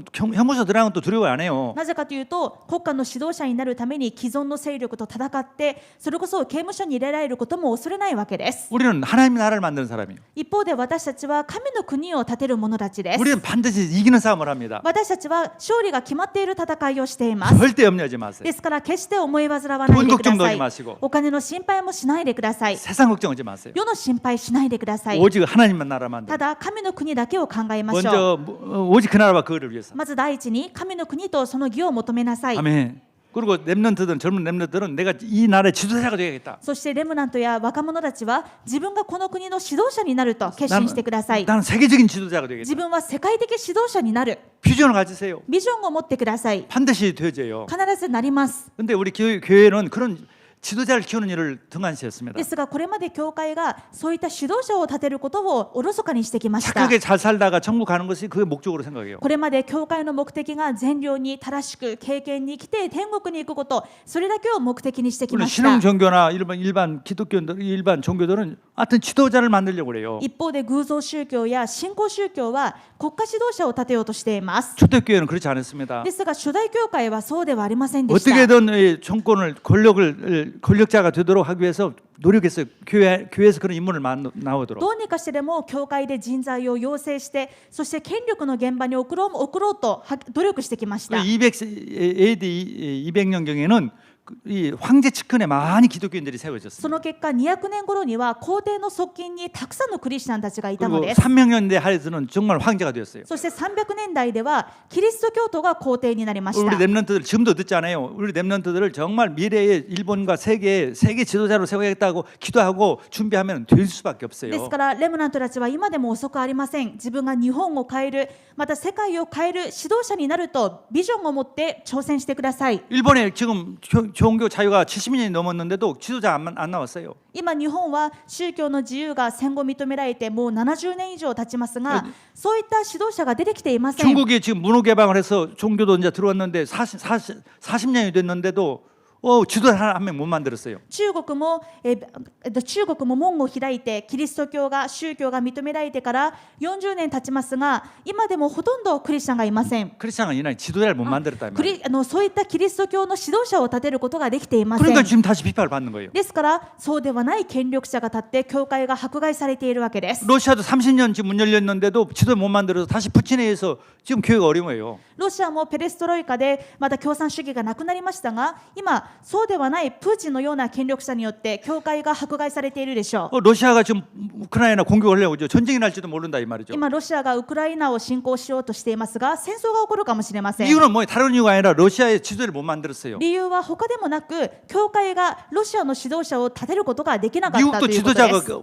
혐오서 들어가는 것도 두려워 안 해요. なぜかというと国家の指導者になるために既存の勢力と戦ってそれこそ刑務所に入れられることも恐れないわけです。 우리는 하나님의 나라를 만드는 사람이에요. 一方で私たちは神の国を建てる者たちです。 우리는 반드시 이기는 싸움을 합니다. 私たちは勝利が決まっている戦いをしています。 절대 염려하지 마세요. ですから決して思い煩わないでくだ 돈 걱정도 さ 하지 い。 마시고 お金の心配もしないでください。 세상 걱정하지 마세요. 世の心配しないでください。 오직 하나님만 나라 만드. ただ神の国だけを考えましょう。 먼저 오직 그 나라와 그거를 위해서. まず第一に神の国とその義を求めなさい。 아멘. 그리고 렘넌트들은 젊은 렘넌트들은 내가 이 나라의 지도자가 되야겠다. そしてレムナントや若者たちは自分がこの国の指導者になると決心してください。 나는 세계적인 지도자가 되겠다. 自分は世界的指導者になる。 비전을 가지세요. ビジョンを持ってください。 반드시 되어져요. 必ずなります。 근데 우리 교회는 그런 지도자를 키우는 일을 등한시했습니다. ですがこれまで教会がそういった指導者を立てることをおろそかにしてきました。 착하게 잘 살다가 천국 가는 것이 그게 목적으로 생각해요. これまで教会の目的が善良に正しく経験に来て天国に行くこと、それだけを目的にしてき 물론 ました。 신흥 종교나 일반 기독교들, 일반 종교들은 하여튼 지도자를 만들려고 그래요. 一方で偶像宗教や新興宗教は国家指導者を立てようとしています。 초대교회는 그렇지 않았습니다. ですが初代教会はそうではありませんでした。 어떻게든 이 정권을 권력자가 되도록 하기 위해서 노력했어요. 교회에서 그런 인물을 나오도록. どうにかしてでも教会で人材を養成して、そして権力の現場に送ろうと努力してきました。 AD 200년경에는 이 황제 측근에 많이 기독교인들이 そ 세워졌습니다. の結果200年頃には皇帝の側近にたくさんのクリスチャンたちがいたの 그리고 です。 300년대 하에서는 정말 황제가 되었어요. そして300年代ではキリスト教徒が皇帝になりまし 우리 た。 랩런트들 지금도 듣잖아요. 우리 랩런트들을 정말 미래의 일본과 세계 지도자로 세워야겠다고 기도하고 준비하면 될 수밖에 です 없어요. からレムナントたちは今でも遅くありません。自分が日本を変える、また世界を変える指導者になるとビジョンを持って挑戦してください。 일본에 지금 종교 자유가 70년이 넘었는데도 지도자 안 나왔어요. 今日本は宗教の自由が戦後認められてもう70年以上経ちますが、そういった指導者が出てきていません。 중국이 지금 문호 개방을 해서 종교도 이제 들어왔는데 40년이 됐는데도 지도자 한 명 못 만들었어요. 中国も門を開いてキリスト教が宗教が認められてから40年経ちますが、今でもほとんどクリスチャンがいません。 크리스찬은 이날 지도자를 못 만들었다. そういったキリスト教の指導者を立てることができていません。 그러니까 지금 다시 비판을 받는 거예요. ですからそうではない権力者が立って教会が迫害されているわけです。 러시아도 30년 지금 문 열렸는데도 지도 못 만들어서 다시 푸틴에 의해서 지금 교회가 어려워요. ロシアもペレストロイカでまた共産主義がなくなりましたが、今そうではないプーチンのような権力者によって教会が迫害されているでしょう。 러시아가 지금 우크라이나 공격을 하려고 하죠. 전쟁이 날지도 모른다 이 말이죠. 今ロシアがウクライナを侵攻しようとしていますが、戦争が起こるかもしれません。 이유는 뭐 다른 이유가 아니라 러시아의 지도를 못 만들었어요. 理由は他でもなく、教会がロシアの指導者を立てることができなかったと 미국도 いうことで 지도자가 す。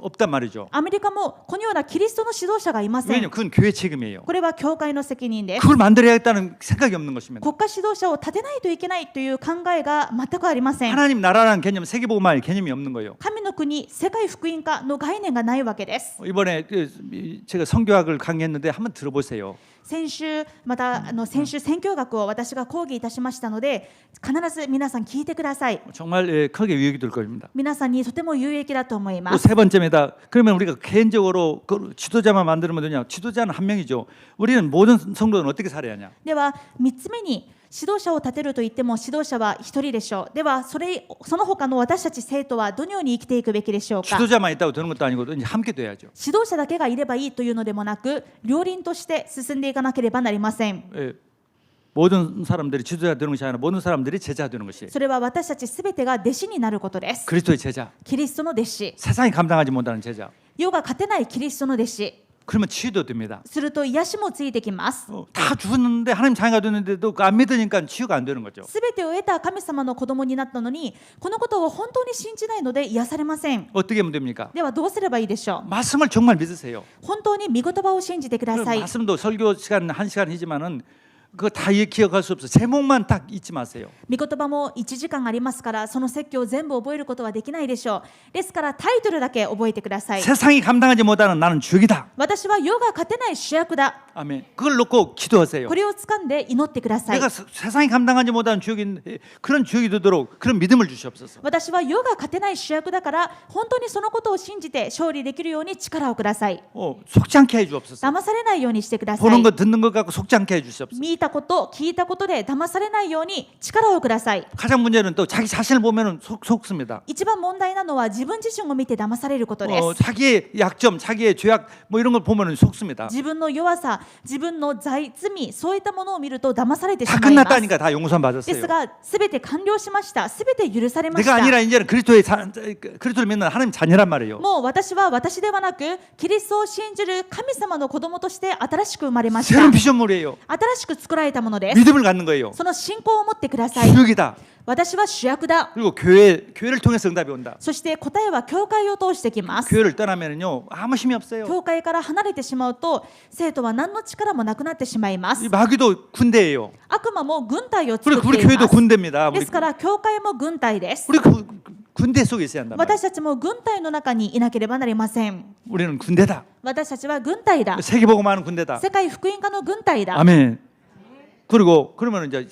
없단 말이죠. アメリカもこのようなキリストの指導者がいません。 왜냐면 그건 교회 책임이에요. これは教会の責任です。 그걸 만들어야겠다는 생각이 없는 것입니다. 国家指導者を立てないといけないという考えが全くありません。 하나님 나라라는 개념, 세계복음화의 개념이 없는 거예요. 神の国、世界福音化の概念がないわけです。 이번에 제가 성교학을 강의했는데 한번 들어보세요. 先週宣教学を私が講義いたしましたので、必ず皆さん聞いてください。 정말 크게 유익이 될 겁니다. 皆さんにとても有益だと思いま 또 す。 세 번째입니다. 그러면 우리가 개인적으로 지도자만 만들면 되냐? 지도자는 한 명이죠. 우리는 모든 성도는 어떻게 살아야 하냐? では3つ目に、指導者を立てるといっても指導者は1人でしょう。ではその他の私たち生徒はどのように生きていくべきでしょうか。 지도자만 있다고 되는 것도 아니고 함께 돼야죠. 指導者だけがいればいいというのでもなく、両輪として進んでいかなければなりません。 모든 사람들이 지도자 되는 것이 아니라 모든 사람들이 제자 되는 것이에요. それは私たちすべてが弟子になることです。 그리스도의 제자, キリストの弟子、 세상이 감당하지 못하는 제자. 世が勝てないキリストの弟子、 그러면 치유도 됩니다. すると癒しもついてきます。 다 죽었는데 하나님 자녀가 됐는데도 안 믿으니까 치유가 안 되는 거죠. すべてを得た神様の子供になったのに、このことを本当に信じないので癒されません。 어떻게 하면 됩니까? ではどうすればいいでしょう。 말씀을 정말 믿으세요. 本当に御言葉を信じてくだ 그 さい。 말씀도 설교 시간 1시간이지만은 그거 다 기억할 수 없어요. 제목만 딱 잊지 마세요. 御言葉も1時間ありますから、その説教を全部覚えることはできないでしょう。ですからタイトルだけ覚えてください。 세상이 감당하지 못하는 나는 주역이다. 私は世が勝てない主役だ。 아멘. 그걸 놓고 기도하세요. これを掴んで祈ってください。 내가 세상이 감당하지 못하는 주역인데 그런 주역이 되도록 그런 믿음을 주시옵소서. 私は世が勝てない主役だから、本当にそのことを信じて勝利できるように力をください。 속지 않게 해 주옵소서. 騙されないようにしてください。 보는 것 듣는 것 갖고 속지 않게 해 주시옵소서. 見たこと、聞いたことで騙されないように力をください。 가장 문제는 또 자기 자신을 보면은 속습니다. 一番問題なのは自分自身を見て騙されることです。 자기의 약점, 자기의 죄악 뭐 이런 걸 보면은 속습니다. 自分の弱さ、自分の罪、そういったものを見ると騙されてし 다 まいます。 끝났다니까 다 용서만 で 받았어요. すが、すべて完了しました。すべて許されまし 내가 た。 아니라 이제는 그리스도를 믿는 하나님 자녀란 말이에요. もう私は私ではなく、キリストを信じる神様の子供として新しく生まれました。 새로운 피조물이에요. 新しく作作られたものです。 믿음을 갖는 거예요. その信仰を持ってください。 주역이다. 私は主役だ。 그리고 교회를 통해서 응답이 온다. そして答えは教会を通してきます。 교회를 떠나면은요 아무 힘이 없어요. 教会から離れてしまうと生徒は何の力もなくなってしまいます。 이 마귀도 군대예요. 悪魔も軍隊を作 우리 ってい 교회도 ます。 군대입니다. ですから教会も軍隊です。 우리 군대 속에 있어야 한다. 私たちも軍隊の中にいなければなりません。 우리는 군대다. 私たちは軍隊だ。 세계복음하는 군대다. 世界福音化の軍隊だ。 아멘. 그리고 그러면 이제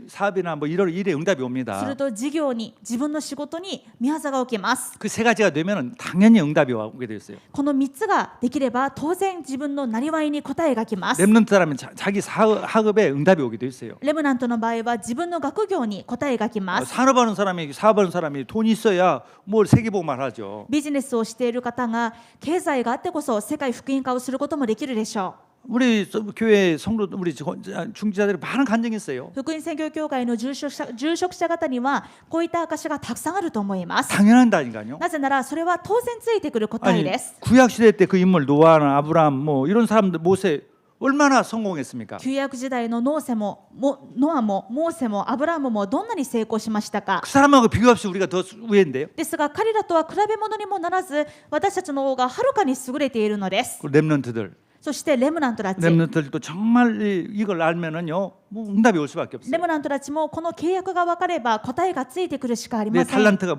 사업이나 뭐 이런 일에 응답이 す 옵니다. ると事業に自分の仕事に見業が起きます。 그 세 가지가 되면은 당연히 응답이 오게 돼 있어요. この3つができれば当然自分のなりわいに答えが来ます。 렘넌트라면 자기 학업에 응답이 오게 돼 있어요. レムナントの場合は自分の学業に答えが来ます。 산업하는 사람이 사업하는 사람이 돈이 있어야 뭘 세계복음을 하죠. ビジネスをしている方が経済があってこそ世界福音化をすることもできるでしょ 우리 교회 성도 우리 중지자들이 많은 간증이 있어요. う。福音宣教協会の住職者方にはこういった証がたくさんあると思います。 당연한다니까요. なぜならそれは当然ついてくる答え 아니 です。 구약 시대 때 그 인물 노아나 아브라함 뭐 이런 사람들 모세 얼마나 성공했습니까? 旧約時代のノアもモーセもアブラハムもどんなに成功しましたか。 그 사람하고 비교 없이 우리가 더 우회인데요. ですが彼らとは比べ物にもならず私たちの方がはるかに優れているのです。 그 렘넌트들 そしてレムナントたち 렘넌트들도 정말 이걸 알면은요 뭐 응답이 올 수밖에 レ 없어요. ムナントたちもこの契約が分かれば答えがついてくるしかあり 내 ません。 탤런트가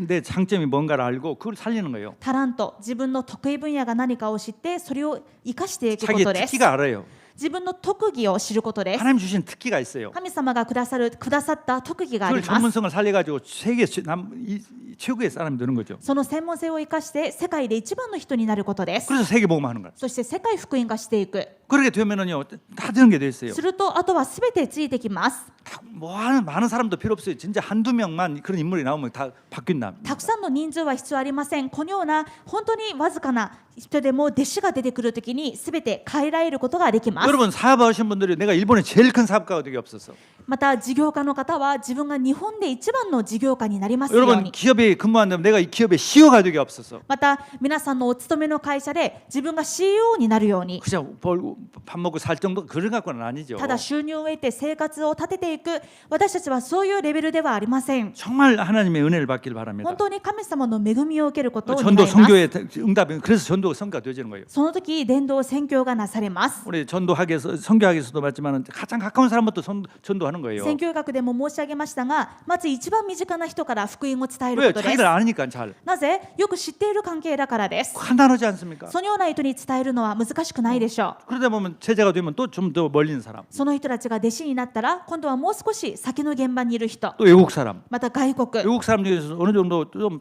내 장점이 뭔가를 알고 그걸 살리는 거예요. タラント、自分の得意分野が何かを知ってそれを生かしていくこ 자기의 とです。 특기가 알아요. 自分の特技を知ることです。 하나님 주신 특기가 있어요. 神様がくださった特技があ 그걸 ります。 전문성을 살려가지고 세계 최고의 사람이 되는 거죠. その専門性を生かして世界で一番の人になることです。 그래서 세계복음하는 거예요. そして世界福音化していく。 그렇게 되면은요 다 되는 게 돼 있어요. するとあとは全てついてきます。 많은 사람도 필요 없어요. 진짜 한두 명만 그런 인물이 나오면 다 바뀐다. たくさんの人数は必要ありません。このような本当にわずかな人でも弟子が出てくるときに全て変えられることができます。 여러분 사업하신 분들이 내가 일본에 제일 큰 사업가가 되게 없었어. また事業家の方は自分が日本で一番の事業家になりますよう 여러분 に。 기업에 근무한다면 내가 이 기업의 CEO가 되게 없었어. また皆さんのお勤めの会社で自分が CEO になるように。 그냥 벌고 밥 먹고 살 정도 그런 갖고는 아니죠. ただ収入を得て生活を立てていく私たちはそういうレベルではありません。 정말 하나님의 은혜를 받길 바랍니다. 本当に神様の恵みを受けることを願い 전도 ます。 선교의 응답이 그래서 전도가 성과가 되어지는 거예요. その時伝道宣教がなされます。 우리 전도학에서 선교학에서도 봤지만 가장 가까운 사람부터 전도하는 거예요. 宣教学でも申し上げましたが、まず一番身近な人から福音を伝える 왜 ことです。 자기들 아니까 잘 なぜよく知っている関係だからです。 간단하지 않습니까? そのような人に伝えるのは難しくないでしょう。 그러다 보면 제자가 되면 또 좀 더 멀리 있는 사람, その人たちが弟子になったら今度はもう少し先の現場にいる人、 또 외국 사람, また外国 외국 사람 중에서 어느 정도 좀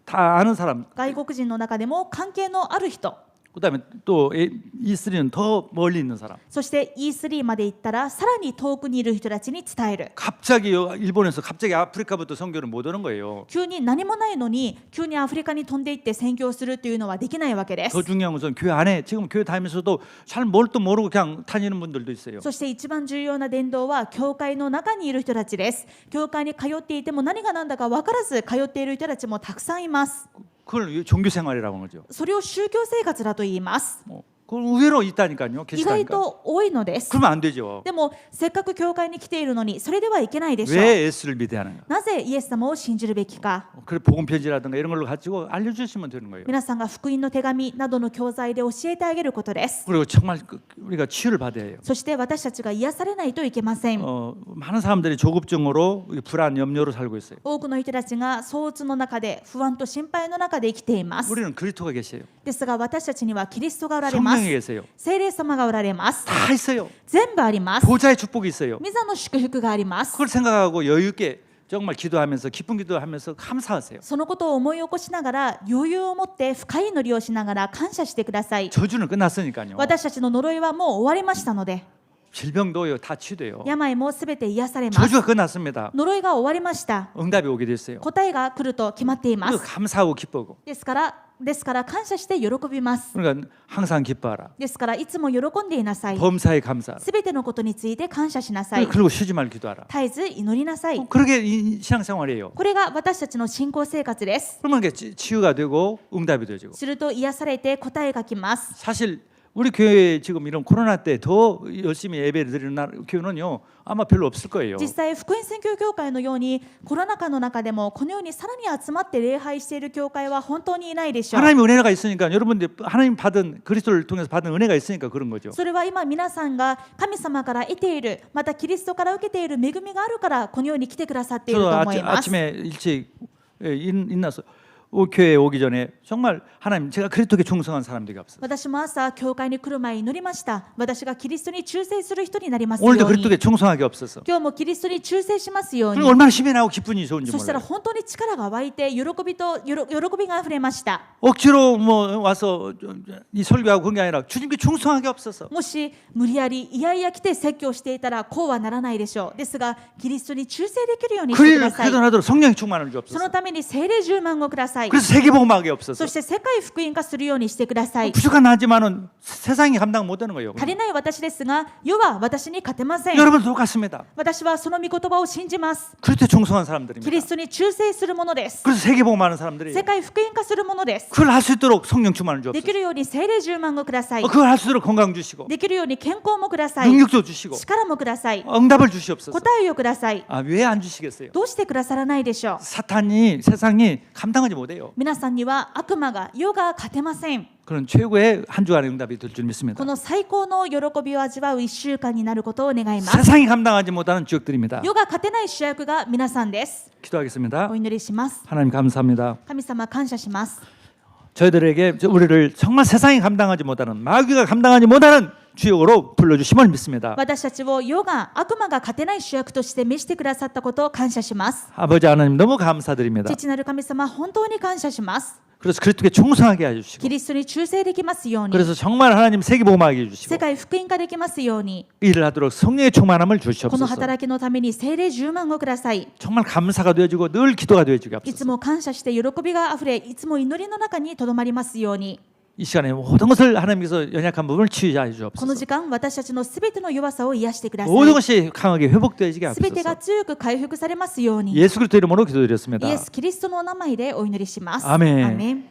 다 아는 사람, 外国人の中でも関係のある人、 그다음에 또 E3는 더 멀리 있는 사람. そして E3 まで行ったらさらに遠くにいる人たちに伝える。 갑자기 일본에서 갑자기 아프리카부터 선교를 못 오는 거예요. 急に何もないのに急にアフリカに飛んで行って宣教するというのはできないわけです。 더 중요한 것은 교회 안에 지금 교회 다니면서도 잘 뭘 또 모르고 그냥 다니는 분들도 있어요. そして一番重要な伝道は教会の中にいる人たちです。教会に通っていても何が何だか分からず通っている人たちもたくさんいます。 그걸 종교 생활이라고 하는 거죠. それを宗教生活だと言います。 그건 의외로 있다니까요. 意外 계시다니까. と多いのです。 그러면 안 되죠. でもせっかく教会に来ているのにそれではいけないでしょう。 왜 S를 믿어야하는가? なぜイエス様を信じるべきか。 그래 복음 편지라든가 이런 걸로 가지고 알려주시면 되는 거예요. 皆さんが福音の手紙などの教材で教えてあげることです。 그리고 정말 우리가 치유를 받아야 해요. そして私たちが癒されないといけません。 많은 사람들이 조급증으로 불안, 염려로 살고 있어요. 多くの人たちが躁鬱の中で不安と心配の中で生きています。 우리는 그리스도가 계세요. ですが私たちにはキリストがおられま 성령이 す。 계세요. 聖霊様がおられます。 다 있어요. 全部あります。 보좌의 축복이 있어요. 御座の祝福があります。 그걸 생각하고 여유 있게 정말 기도하면서 기쁜 기도하면서 감사하세요. そのことを思い起こしながら余裕を持って深い祈りをしながら感謝してください。 저주는 끝났으니까요. 私たちの呪いはもう終わりましたので、 질병도요 다 치유돼요. 病もすべて癒されます。 저주가 끝났습니다. 呪いが終わりました。 응답이 오게 됐어요. 答えが来ると決まっていま 그래서 す。 감사하고 기뻐하고. ですから感謝して喜びます。 그러니까 항상 기뻐하라. ですからいつも喜んでいなさい。 범사에 감사하라. すべてのことについて感謝しなさい。 그리고 쉬지 말고 기도하라. 絶えず祈りなさい。 그러게 신앙생활이에요. これが私たちの信仰生活です。 그러면 이게 치유가 되고 응답이 되죠. すると癒されて答えが来ます。 사실 우리 교회 지금 이런 코로나 때 더 열심히 예배를 드리는 교회는요 아마 별로 없을 거예요. 実際福音宣教教会のようにコロナ禍の中でもこのようにさらに集まって礼拝している教会は本当にいないでしょう。 하나님의 은혜가 있으니까 여러분들 하나님 받은 그리스도를 통해서 받은 은혜가 있으니까 그런 거죠. それは今皆さんが神様から得ている、またキリストから受けている恵みがあるからこのように来てくださっている 저도 と思います。 아침에 일찍 일어나서 교회에 오기 전에 정말 하나님 제가 그리스도께 충성한 사람들이 없어요. 私も朝教会に来る前に祈りました。私がキリストに忠誠する人になりますよう 오늘도 に。 그리스도께 충성하게 없어서. 今日もキリストに忠誠しますよう 그리고 に。 얼마나 힘이 나고 기쁜지 좋은지 そしたら 몰라요. 本当に力が湧いて喜びがあふれました。 억지로 뭐 와서 이 설교하고 그런 게 아니라 주님께 충성하게 없어서. もし無理やりいやいや来て説教していたらこうはならないでしょう。ですがキリストに忠誠できるようにしてください。 그러든 하도록 성령의 충만을 そ 주옵소서. のために聖霊充満をください。 그래서 세계복음하게 없어서. そして世界福音化するようにしてください。 부족한 나지만은 세상이 감당 못하는 거예요. 足りない私ですが世は私に勝てません。 여러분 똑같습니다. 私はその御言葉を信じます。 그리스도에 충성한 キ 사람들입니다. リストに忠誠するものです。 그래서 세계복음하는 사람들이 世界福音化するものです。 그걸 할 수 있도록 성령 충만을 で 주옵소서. きるように聖霊充満をください。 그걸 할 수 있도록 건강 주시고 できるように健康もください。 능력도 주시고 力もください。 응답을 주시옵소서. 答えをください。 아, 왜 안 주시겠어요? どうしてくださらないでしょう。 사탄이 세상이 감당하지 못해요. 皆さんには悪魔が世が勝てません。 그런 최고의 한 주간의 응답이 될 줄 믿습니다. この最高の喜びを味わう1週間になることを願います。 세상이 감당하지 못하는 주역들입니다. 世が勝てない主役が皆さんです。 기도하겠습니다. お祈りします。 하나님 감사합니다. 神様感謝します。 저희들에게 우리를 정말 세상이 감당하지 못하는 마귀가 감당하지 못하는 주역으로 불러주심을 믿습니다. 私たちを世が悪魔が勝てない主役として召してくださったことを感謝します。 아버지 하나님 너무 감사드립니다. 父なる神様本当に感謝します。 그래서 그리스도께 충성하게 해주시고 キリストに忠誠できますように、 그래서 정말 하나님 세계복음하게 해주시고 世界福音化できますように、 일을 하도록 성령의 충만함을 この 주시옵소서. 働きのために聖霊充満をください。 정말 감사가 되어지고 늘 기도가 되어지게 いつ 하옵소서. も感謝して喜びがあふれ、いつも祈りの中にとどまりますように。 이 시간에 모든 것을 하나님께서 연약한 부분을 치유하여 この 주옵소서. 時間、私たちのすべての弱さを癒してくださ 모든 い。 것이 강하게 회복되어지게 すべてが 하옵소서. 強く回復されますように。 예수 그리스도 이름으로 기도드렸습니다. イエス・キリストのお名前でお祈りします。アーメンアーメン。